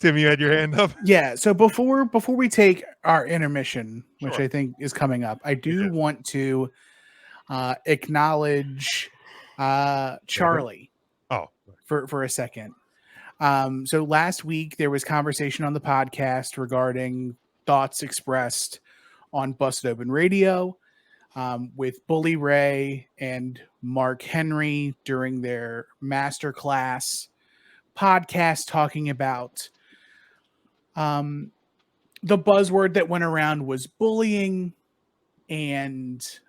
Tim, you had your hand up. Yeah. So before we take our intermission, which Sure. I think is coming up, I do is. want to acknowledge Charlie Oh, for a second. So last week there was conversation on the podcast regarding thoughts expressed on Busted Open Radio with Bully Ray and Mark Henry during their masterclass podcast talking about the buzzword that went around was bullying and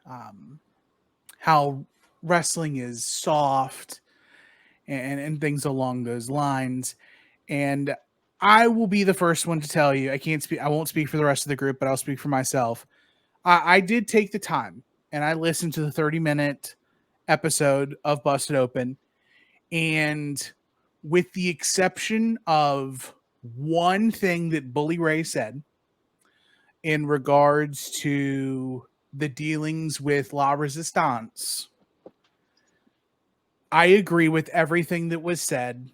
how wrestling is soft and things along those lines. And I will be the first one to tell you, I won't speak for the rest of the group, but I'll speak for myself. I did take the time and I listened to the 30-minute episode of Busted Open. And with the exception of one thing that Bully Ray said in regards to the dealings with La Resistance, I agree with everything that was said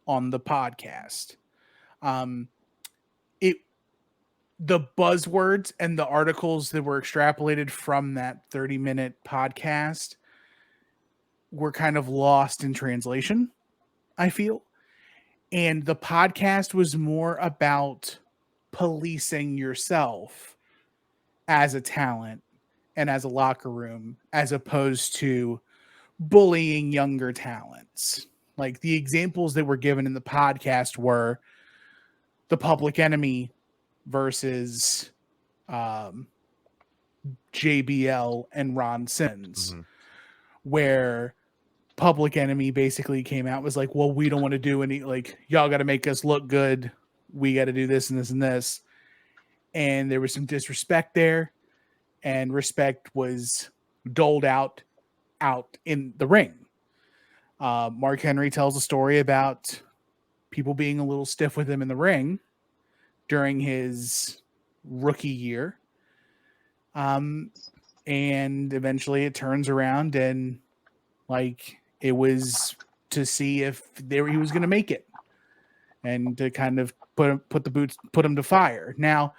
on the podcast. The buzzwords and the articles that were extrapolated from that 30-minute podcast were kind of lost in translation, I feel. And the podcast was more about policing yourself as a talent and as a locker room, as opposed to bullying younger talents. Like the examples that were given in the podcast were the Public Enemy versus JBL and Ron Simmons, where Public Enemy basically came out, was like, well, we don't want to do any, like, y'all got to make us look good. We got to do this and this and this. And there was some disrespect there, and respect was doled out in the ring. Mark Henry tells a story about people being a little stiff with him in the ring during his rookie year. And eventually it turns around and like it was to see if he was going to make it and to kind of put him to fire. Now,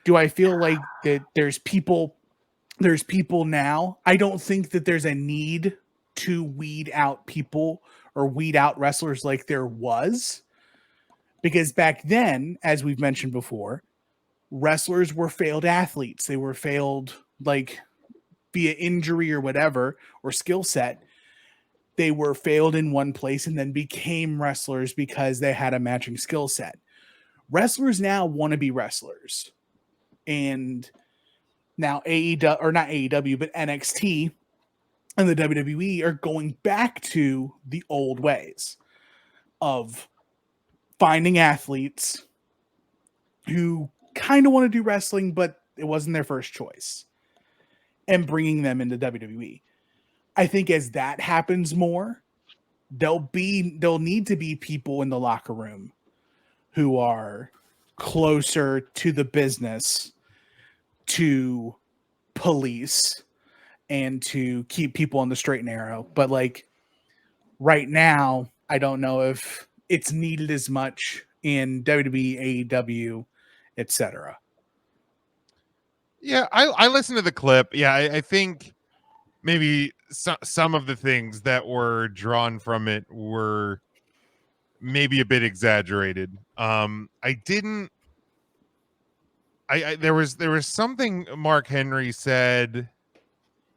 do I feel like that there's people now? I don't think that there's a need to weed out people or weed out wrestlers like there was. Because back then, as we've mentioned before, wrestlers were failed athletes. They were failed, like, via injury or whatever, or skill set. They were failed in one place and then became wrestlers because they had a matching skill set. Wrestlers now want to be wrestlers. And now AEW, or not AEW, but NXT and the WWE are going back to the old ways of finding athletes who kind of want to do wrestling, but it wasn't their first choice, and bringing them into WWE. I think as that happens more, there'll need to be people in the locker room who are closer to the business to police and to keep people on the straight and narrow. But like right now, I don't know if it's needed as much in WWE, AEW, etc. Yeah, I listened to the clip. Yeah, I think maybe some of the things that were drawn from it were maybe a bit exaggerated. There was something Mark Henry said,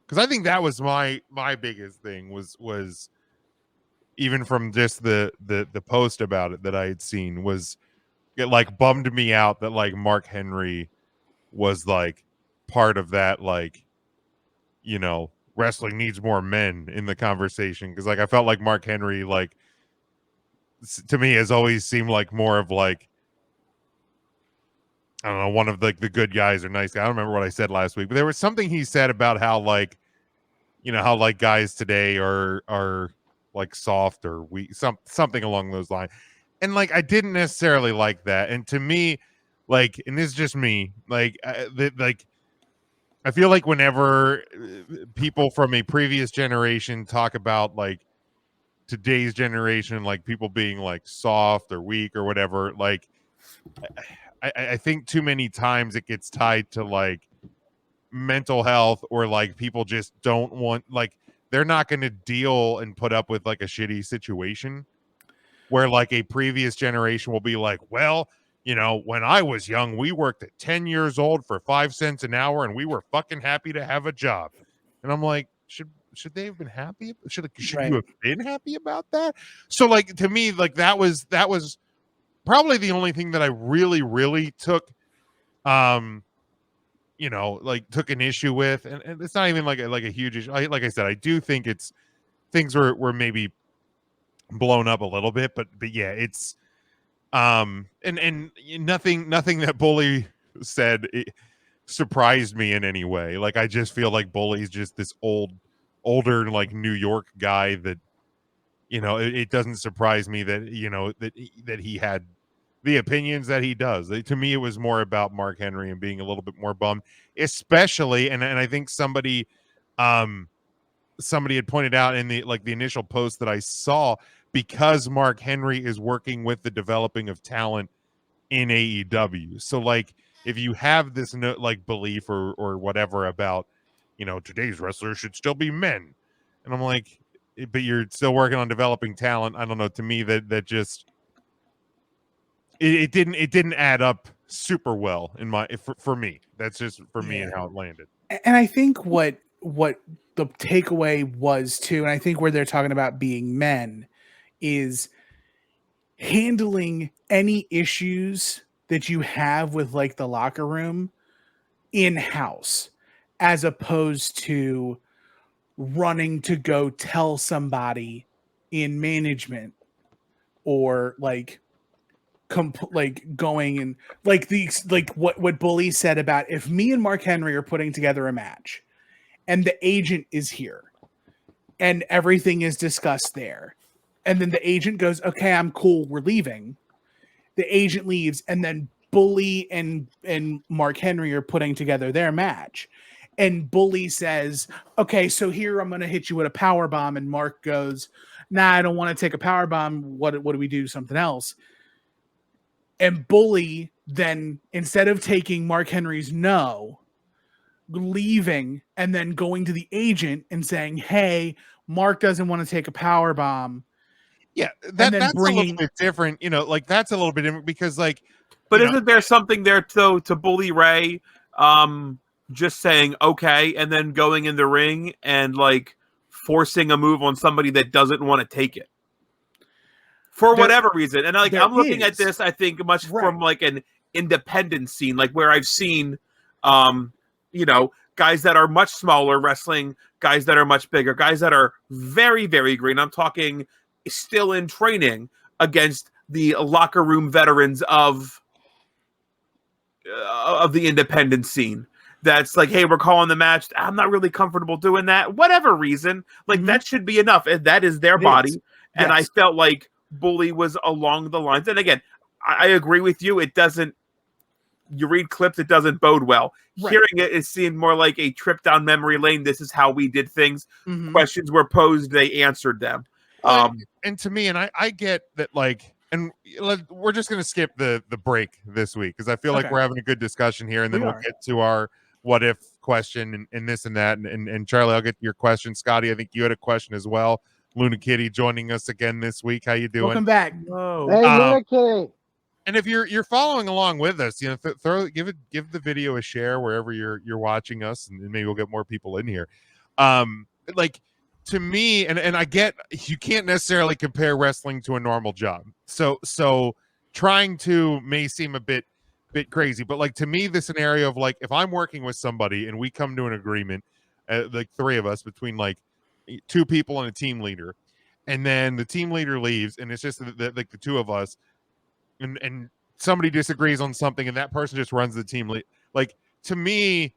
because I think that was my biggest thing was even from just the post about it that I had seen, was it like bummed me out that like Mark Henry was like part of that, like, you know, wrestling needs more men in the conversation, because like I felt like Mark Henry, like, to me, has always seemed like more of like, I don't know, one of like the good guys or nice guys. I don't remember what I said last week, but there was something he said about how like, you know, how like guys today are like soft or weak, something along those lines. And like I didn't necessarily like that. And to me, like, and this is just me, like I feel like whenever people from a previous generation talk about like today's generation, like people being like soft or weak or whatever. Like I think too many times it gets tied to like mental health, or like people just don't want, like they're not going to deal and put up with like a shitty situation where like a previous generation will be like, well, you know, when I was young, we worked at 10 years old for 5 cents an hour and we were fucking happy to have a job. And I'm like, should they have been happy? Should you have been happy about that? So like to me, like that was probably the only thing that I really took you know, like took an issue with. And it's not even like a huge issue. Like I said, I do think it's things were maybe blown up a little bit, but yeah, it's and nothing that Bully said surprised me in any way. Like I just feel like Bully's just this older like New York guy that, you know, it doesn't surprise me that, you know, that he had the opinions that he does. To me, it was more about Mark Henry and being a little bit more bummed, especially, and I think somebody had pointed out in the like the initial post that I saw, because Mark Henry is working with the developing of talent in AEW. So like if you have this like belief or whatever about, you know, today's wrestlers should still be men, and I'm like, but you're still working on developing talent. I don't know. To me, that just it didn't add up super well in my for me. That's just for me and how it landed. And I think what the takeaway was too, and I think where they're talking about being men is handling any issues that you have with like the locker room in house, as opposed to running to go tell somebody in management, or like like going and like what Bully said about, if me and Mark Henry are putting together a match and the agent is here and everything is discussed there, and then the agent goes, okay, I'm cool, we're leaving. The agent leaves, and then Bully and Mark Henry are putting together their match, and Bully says, okay, so here I'm going to hit you with a power bomb, and Mark goes, nah, I don't want to take a power bomb. What do we do? Something else. And Bully then, instead of taking Mark Henry's no, leaving and then going to the agent and saying, hey, Mark doesn't want to take a power bomb. Yeah, that's a little bit different, you know, like that's a little bit different because like, but isn't there something there to Bully Ray just saying okay and then going in the ring and like forcing a move on somebody that doesn't want to take it for whatever reason? And like I'm looking at this, I think much from like an independent scene, like where I've seen you know, guys that are much smaller wrestling, guys that are much bigger, guys that are very, very green. I'm talking still in training against the locker room veterans of the independent scene. That's like, hey, we're calling the match. I'm not really comfortable doing that. Whatever reason, like that should be enough. That is their body. And I felt like Bully was along the lines. And again, I agree with you. It doesn't, you read clips, it doesn't bode well. Hearing it seemed more like a trip down memory lane. This is how we did things. Questions were posed, they answered them. And to me, and I get that, like, and we're just going to skip the break this week because I feel like we're having a good discussion here, and then we'll get to our what if question and this and that. And Charlie, I'll get to your question. Scotty, I think you had a question as well. Luna Kitty joining us again this week. How you doing? Welcome back. Hey, Luna Kitty. And if you're following along with us, you know, give the video a share wherever you're watching us, and maybe we'll get more people in here. Like, to me, and I get you can't necessarily compare wrestling to a normal job. So trying to may seem a bit crazy, but like to me, the scenario of like if I'm working with somebody and we come to an agreement, like three of us between like two people and a team leader, and then the team leader leaves, and it's just like the two of us. And somebody disagrees on something and that person just runs the team. Like to me,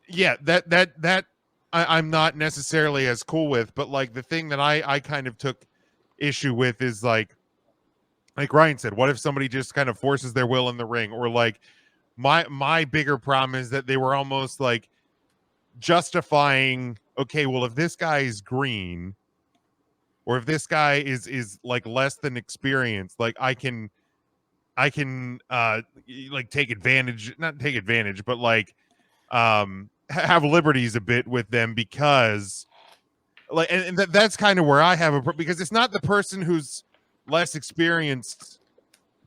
yeah, that I'm not necessarily as cool with, but like the thing that I kind of took issue with is like Ryan said, what if somebody just kind of forces their will in the ring? Or like my bigger problem is that they were almost like justifying, okay, well, if this guy is green, or if this guy is like less than experienced, like I can like take advantage, not take advantage, but like have liberties a bit with them, because like, and that's kind of where I have because it's not the person who's less experienced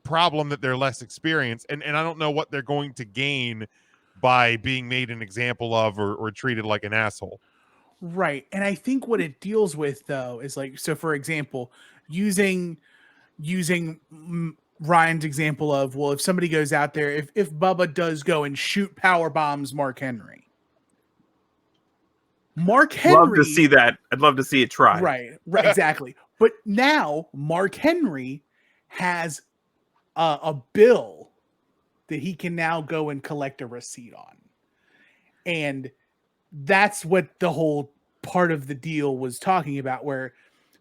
problem that they're less experienced, and I don't know what they're going to gain by being made an example of, or treated like an asshole. Right. And I think what it deals with though is like, so for example, using Ryan's example of, well, if somebody goes out there, if Bubba does go and shoot power bombs Mark Henry, Love to see that. I'd love to see it try. Right, exactly. But now Mark Henry has a bill that he can now go and collect a receipt on. And that's what the whole part of the deal was talking about, where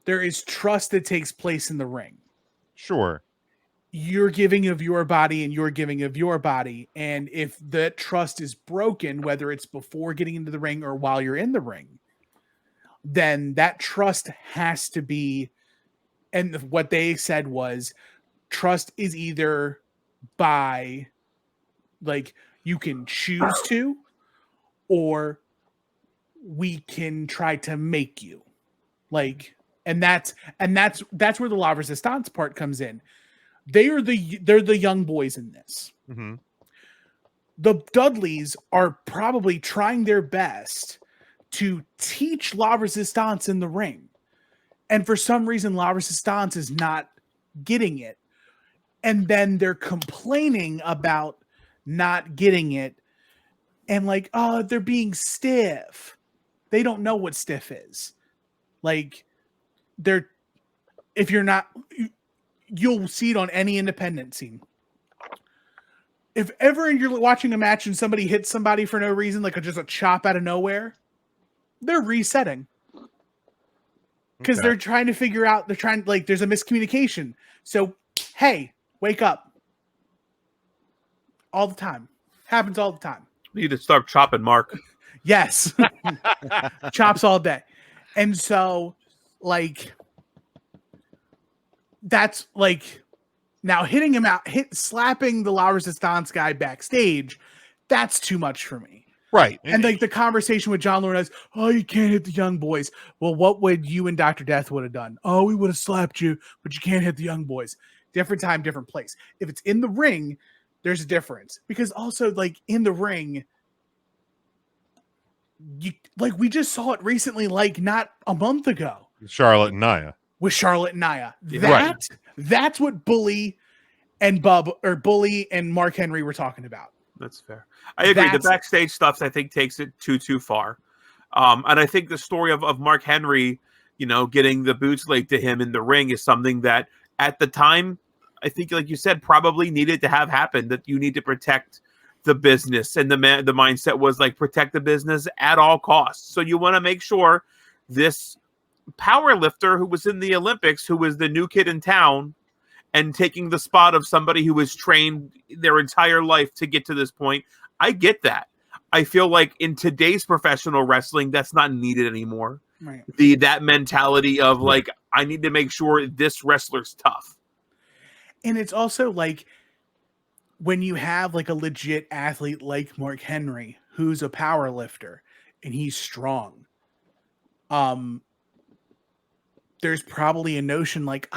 there is trust that takes place in the ring. Sure. You're giving of your body and you're giving of your body. And if that trust is broken, whether it's before getting into the ring or while you're in the ring, then that trust has to be, and what they said was, trust is either by, like, you can choose to, or we can try to make you. Like, and that's where the La Resistance part comes in. They're the young boys in this. Mm-hmm. The Dudleys are probably trying their best to teach La Resistance in the ring. And for some reason, La Resistance is not getting it. And then they're complaining about not getting it. And like, oh, they're being stiff. They don't know what stiff is. Like, if you're not, you'll see it on any independent scene. If ever you're watching a match and somebody hits somebody for no reason, like just a chop out of nowhere, they're resetting. Because they're trying to figure out, there's a miscommunication. So, hey, wake up. All the time. Happens all the time. You need to start chopping, Mark. Yes. Chops all day. And so, like, that's like, now hitting him out, slapping the La Resistance guy backstage, that's too much for me. Right. And like the conversation with John Laurinaitis, oh, you can't hit the young boys. Well, what would you and Dr. Death would have done? Oh, we would have slapped you, but you can't hit the young boys. Different time, different place. If it's in the ring, there's a difference. Because also, like, in the ring, we just saw it recently, like not a month ago. Charlotte and Nia. With Charlotte and Nia. Right. That's what Bully and Mark Henry were talking about. That's fair. I agree. The backstage stuff, I think, takes it too far. And I think the story of Mark Henry, getting the boots laid to him in the ring is something that at the time, I think, like you said, probably needed to have happened, that you need to protect the business. And the mindset was like, protect the business at all costs. So you want to make sure this power lifter who was in the Olympics, who was the new kid in town, and taking the spot of somebody who was trained their entire life to get to this point. I get that. I feel like in today's professional wrestling, that's not needed anymore. Right. That mentality of like, I need to make sure this wrestler's tough. And it's also like, when you have like a legit athlete like Mark Henry, who's a power lifter and he's strong, there's probably a notion like,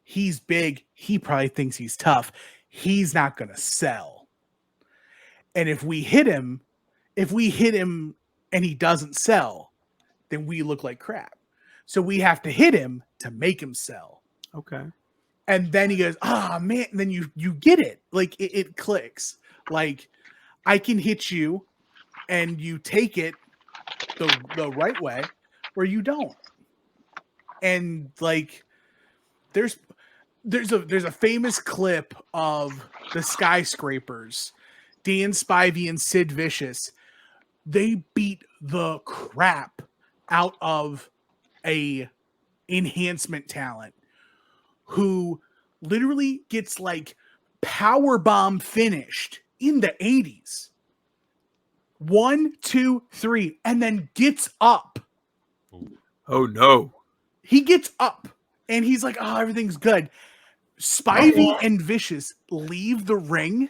he's big. He probably thinks he's tough. He's not going to sell. And if we hit him and he doesn't sell, then we look like crap. So we have to hit him to make him sell. Okay. And then he goes, man. And then you get it. Like it clicks. Like, I can hit you and you take it the right way, or you don't. And like, there's a famous clip of the Skyscrapers, Dan Spivey and Sid Vicious. They beat the crap out of a enhancement talent who literally gets like powerbomb finished in the 80s. 1, 2, 3, and then gets up. Oh no. He gets up and he's like, oh, everything's good. Spivey and Vicious leave the ring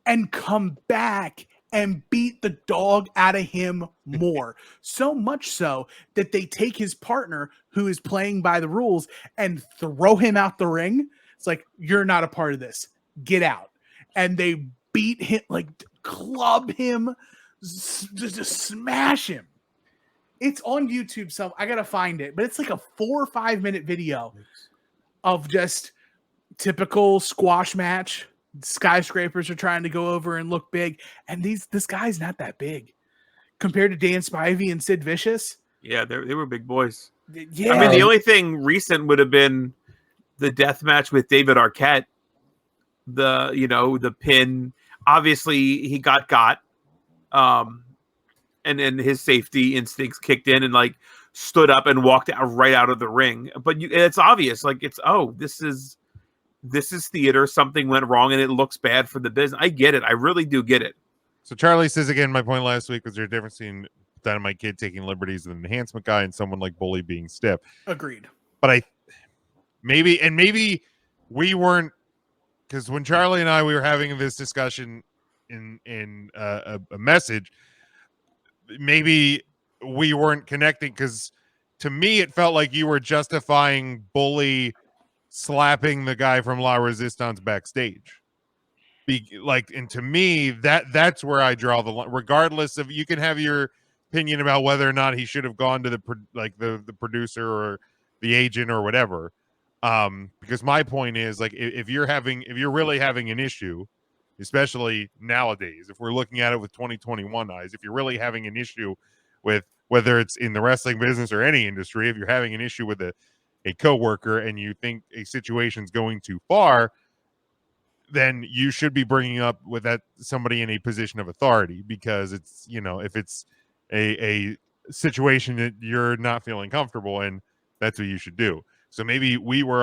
and come back and beat the dog out of him more. So much so that they take his partner who is playing by the rules and throw him out the ring. It's like, you're not a part of this. Get out. And they beat him, like club him, just smash him. It's on YouTube, so I gotta find it, but it's like a 4 or 5 minute video of just typical squash match. Skyscrapers are trying to go over and look big, and this guy's not that big compared to Dan Spivey and Sid Vicious. Yeah, they were big boys. Yeah, I mean, the only thing recent would have been the death match with David Arquette. The pin. Obviously, he got. And then his safety instincts kicked in and like stood up and walked right out of the ring. But it's obvious, like this is theater. Something went wrong and it looks bad for the business. I get it. I really do get it. So Charlie says again, my point last week was there a difference between Dynamite Kid taking liberties with an enhancement guy and someone like Bully being stiff. Agreed. But maybe we weren't, because when Charlie and we were having this discussion in a message, maybe we weren't connecting, because to me it felt like you were justifying Bully slapping the guy from La Resistance backstage. And to me that's where I draw the line. Regardless of, you can have your opinion about whether or not he should have gone to the producer or the agent or whatever, because my point is, like, if you're really having an issue, especially nowadays, if we're looking at it with 2021 eyes, if you're really having an issue with, whether it's in the wrestling business or any industry, if you're having an issue with a coworker and you think a situation's going too far, then you should be bringing up with that somebody in a position of authority, because it's, if it's a situation that you're not feeling comfortable in, that's what you should do. So maybe we were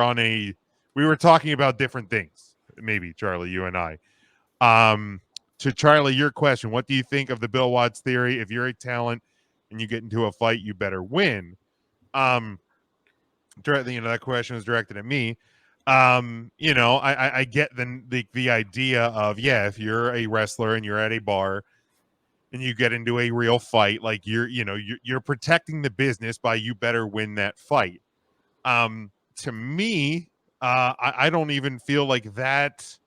talking about different things, maybe Charlie, you and I. To Charlie, your question, what do you think of the Bill Watts theory? If you're a talent and you get into a fight, you better win. That question was directed at me. I get the idea of, if you're a wrestler and you're at a bar and you get into a real fight, like you're protecting the business by, you better win that fight. To me, I don't even feel like that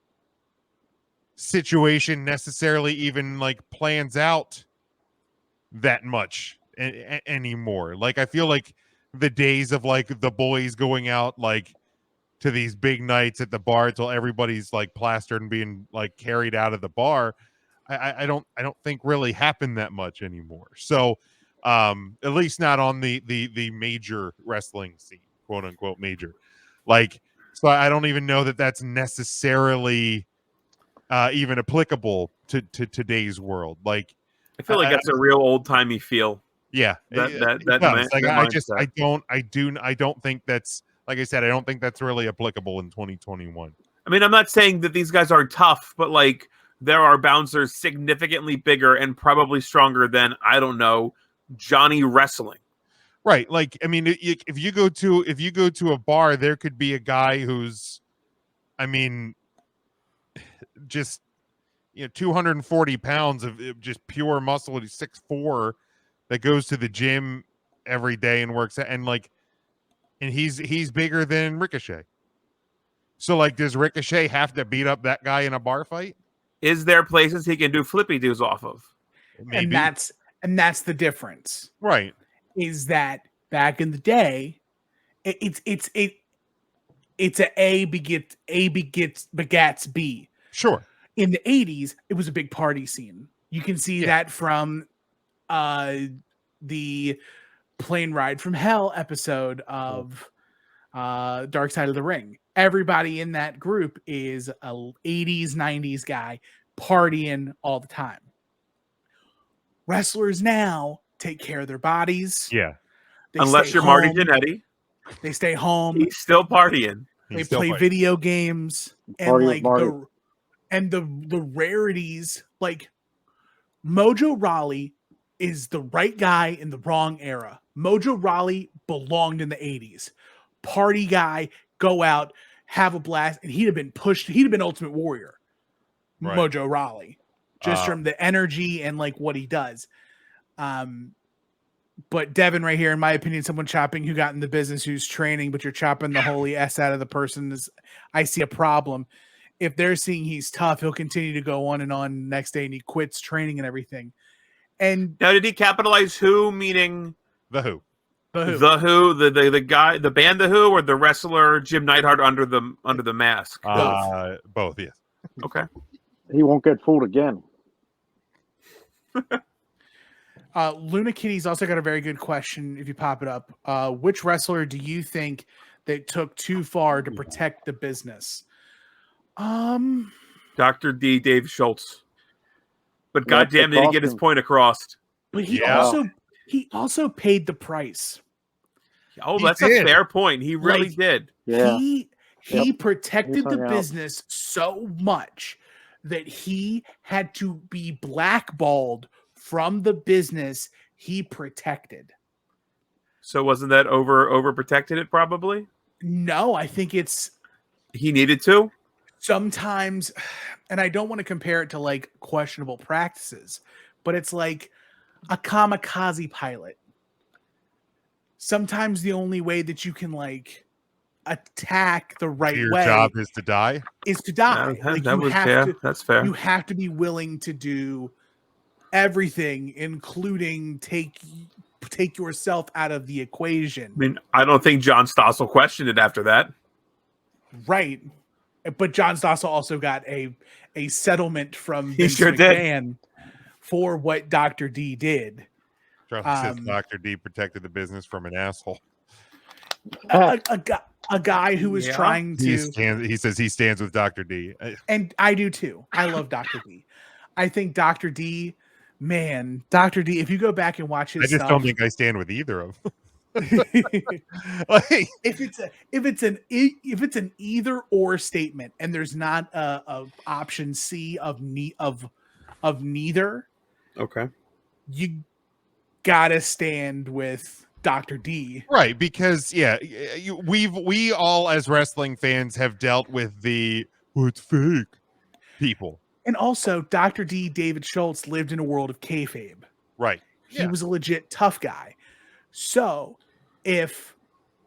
situation necessarily even like plans out that much anymore. Like, I feel like the days of like the boys going out like to these big nights at the bar till everybody's like plastered and being like carried out of the bar, I don't think really happen that much anymore. So at least not on the major wrestling scene, quote unquote major. Like, so I don't even know that that's necessarily even applicable to today's world. Like, I feel like that's a real old timey feel. Yeah, I don't think that's, like I said, I don't think that's really applicable in 2021. I mean, I'm not saying that these guys aren't tough, but like, there are bouncers significantly bigger and probably stronger than, I don't know, Johnny Wrestling. Right. Like, I mean, if you go to a bar, there could be a guy who's, I mean, just 240 pounds of just pure muscle. He's 6'4", that goes to the gym every day and works and he's bigger than Ricochet. So like, does Ricochet have to beat up that guy in a bar fight? Is there places he can do flippy doos off of? Maybe. And that's the difference, right? Is that back in the day, it's A begats B. Sure. In the 80s, it was a big party scene. You can see that from the Plane Ride from Hell episode of Dark Side of the Ring. Everybody in that group is a 80s, 90s guy partying all the time. Wrestlers now take care of their bodies. Yeah. Unless you're Marty Jannetty. They stay home. He's still partying. They play video games. And like the rarities, like Mojo Rawley is the right guy in the wrong era. Mojo Rawley belonged in the 80s. Party guy, go out, have a blast, and he'd have been pushed. He'd have been Ultimate Warrior, Right. Mojo Rawley, just from the energy and like what he does. But Devin right here, in my opinion, someone chopping who got in the business, who's training, but you're chopping the holy S out of the person, is I see a problem. If they're seeing he's tough, he'll continue to go on and on next day, and he quits training and everything. And now, did he capitalize who? Meaning the Who, the guy, the band, the Who, or the wrestler Jim Neidhart under the mask? Both, yes. Okay. He won't get fooled again. Luna Kitty's also got a very good question. If you pop it up, which wrestler do you think that took too far to protect the business? Dr. D. Dave Schultz. But That's goddamn, did he get his point across? But he Yeah. also paid the price. Oh, He that's did. a fair point. He really did. Yeah. He protected He hung the out. business so much that he had to be blackballed from the business he protected. So wasn't that overprotected? It probably. No, I think it's He needed to. sometimes, and I don't want to compare it to like questionable practices, but it's like a kamikaze pilot. Sometimes the only way that you can like attack the right Your way job is to die. is to die. Yeah, Like, that you was have fair. to, That's fair. you have to be willing to do everything, including take yourself out of the equation. I mean, I don't think John Stossel questioned it after that. Right. But John Stossel also got a settlement from He Vince sure did. McMahon for what Dr. D did. Charlie says Dr. D protected the business from an asshole. A guy who was Yeah. trying to, He says he stands with Dr. D. and I do too. I love Dr. D. I think Dr. D, man, Dr. D, if you go back and watch his I just stuff, don't think I stand with either of them. if it's an either or statement and there's not a option C of neither, Okay. you gotta stand with Dr. D. Right, because we all as wrestling fans have dealt with the it's fake people. And also, Dr. D, David Schultz, lived in a world of kayfabe. Right. He was a legit tough guy. So if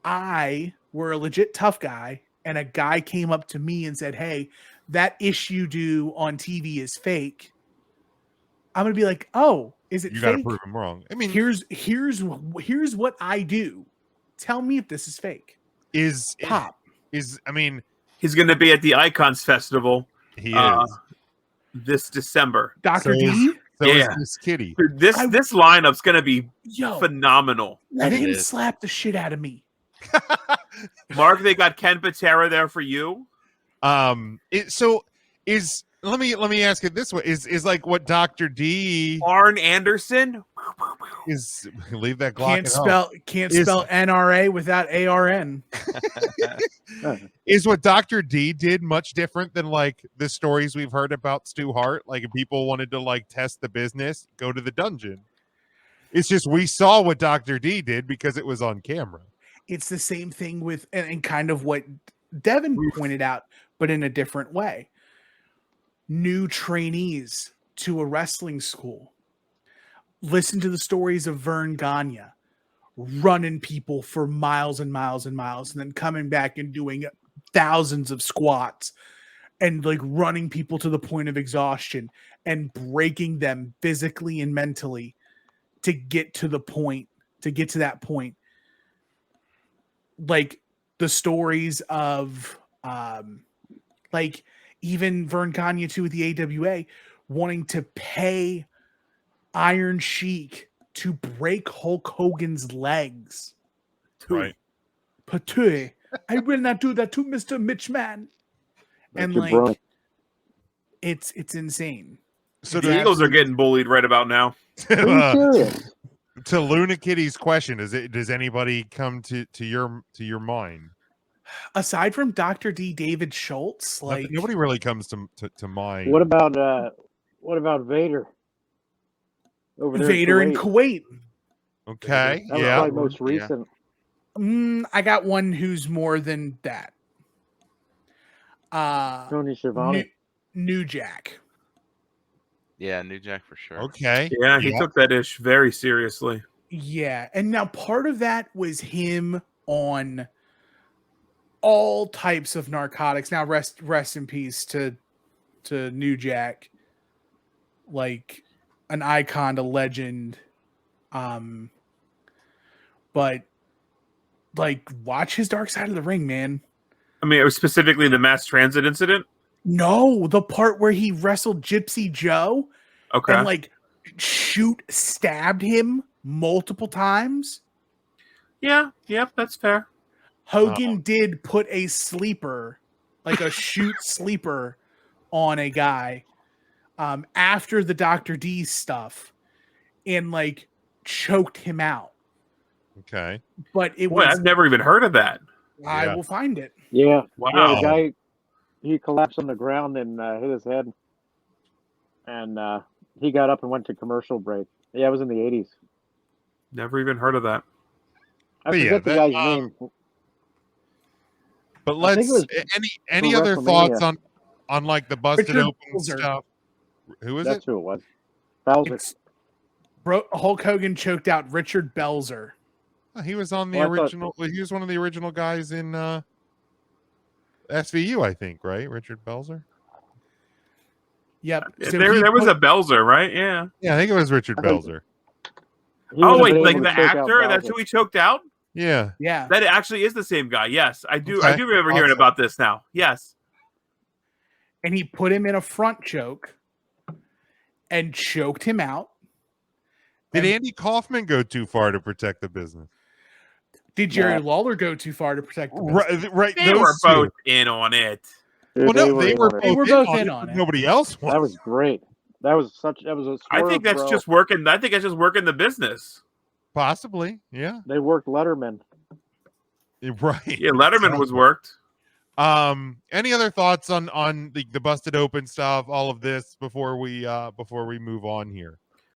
I were a legit tough guy and a guy came up to me and said, hey, that issue you do on TV is fake, I'm going to be like, oh, is it You fake? got to prove him wrong. I mean, Here's what I do. Tell me if this is fake. Pop. I mean, He's going to be at the Icons Festival he is. this December. Dr. So D? So Yeah. is Miss Kitty. Dude, this lineup's going to be Yo, phenomenal. let him is. slap the shit out of me. Mark, they got Ken Patera there for you. Let me ask it this way: is like what Dr. D Arn Anderson. is? Leave that Glock Can't Is- spell NRA without ARN. Is what Dr. D did much different than like the stories we've heard about Stu Hart? Like if people wanted to like test the business, go to the dungeon. It's just we saw what Dr. D did because it was on camera. It's the same thing with and kind of what Devin pointed out, but in a different way. New trainees to a wrestling school. Listen to the stories of Vern Gagne running people for miles and miles and miles, and then coming back and doing thousands of squats and like running people to the point of exhaustion and breaking them physically and mentally to get to that point. Like the stories of like even Vern Gagne too with the AWA wanting to pay Iron Sheik to break Hulk Hogan's legs. Right. Patui, I will not do that to Mr. Mitchman. And your like brother. it's insane. So The Eagles are getting bullied right about now. Are you serious? to Luna Kitty's question, does anybody come to your mind? Aside from Dr. D, David Schultz, like Nobody really comes to mind. What about Vader? Over there Vader in Kuwait? Kuwait. Okay. That was Yeah. probably most recent. I got one who's more than that. Tony Schiavone. New Jack. Yeah, New Jack for sure. Okay. Yeah, he took that ish very seriously. Yeah, and now part of that was him on all types of narcotics. Now rest in peace to New Jack, like an icon, a legend. But like, watch his Dark Side of the Ring, man. I mean, it was specifically the mass transit incident. No, the part where he wrestled Gypsy Joe Okay. and like stabbed him multiple times. Yeah, that's fair. Hogan did put a sleeper, like a shoot sleeper, on a guy after the Dr. D stuff and like choked him out. Okay. But it Boy, was I've never even heard of that. I will find it. Yeah. Wow. Yeah, the guy, he collapsed on the ground and hit his head. And he got up and went to commercial break. Yeah, it was in the 80s. Never even heard of that. I But yeah, forget the that, guy's name. But I think it let's was any for other WrestleMania. thoughts on like the busted Richard open Belzer. stuff? Who is That's it? who it was. Bowser. Hulk Hogan choked out Richard Belzer. Oh, he was on the Well, I thought- original. He was one of the original guys in SVU, I think. Right, Richard Belzer. Yep. So There was a Belzer, right? Yeah. Yeah, I think it was Richard I think- Belzer. He Oh would've wait, been like able the to take out actor? That's Bowser. who he choked out? Yeah. Yeah. That actually is the same guy. Yes, I do. I Okay. do remember hearing Awesome. about this now. Yes. And he put him in a front choke and choked him out. Did And- Andy Kaufman go too far to protect the business? Did Jerry Yeah. Lawler go too far to protect the business? Right. They those were two. both in on it. Dude, Well, no, they in were on it. They were both both in in on on it. it. Nobody else was. That was great. That was a I swerve, think that's bro. just working. I think that's just working the business. Possibly. Yeah. They worked Letterman. Right. Yeah, Letterman was worked. Any other thoughts on the busted open stuff, all of this before we move on here?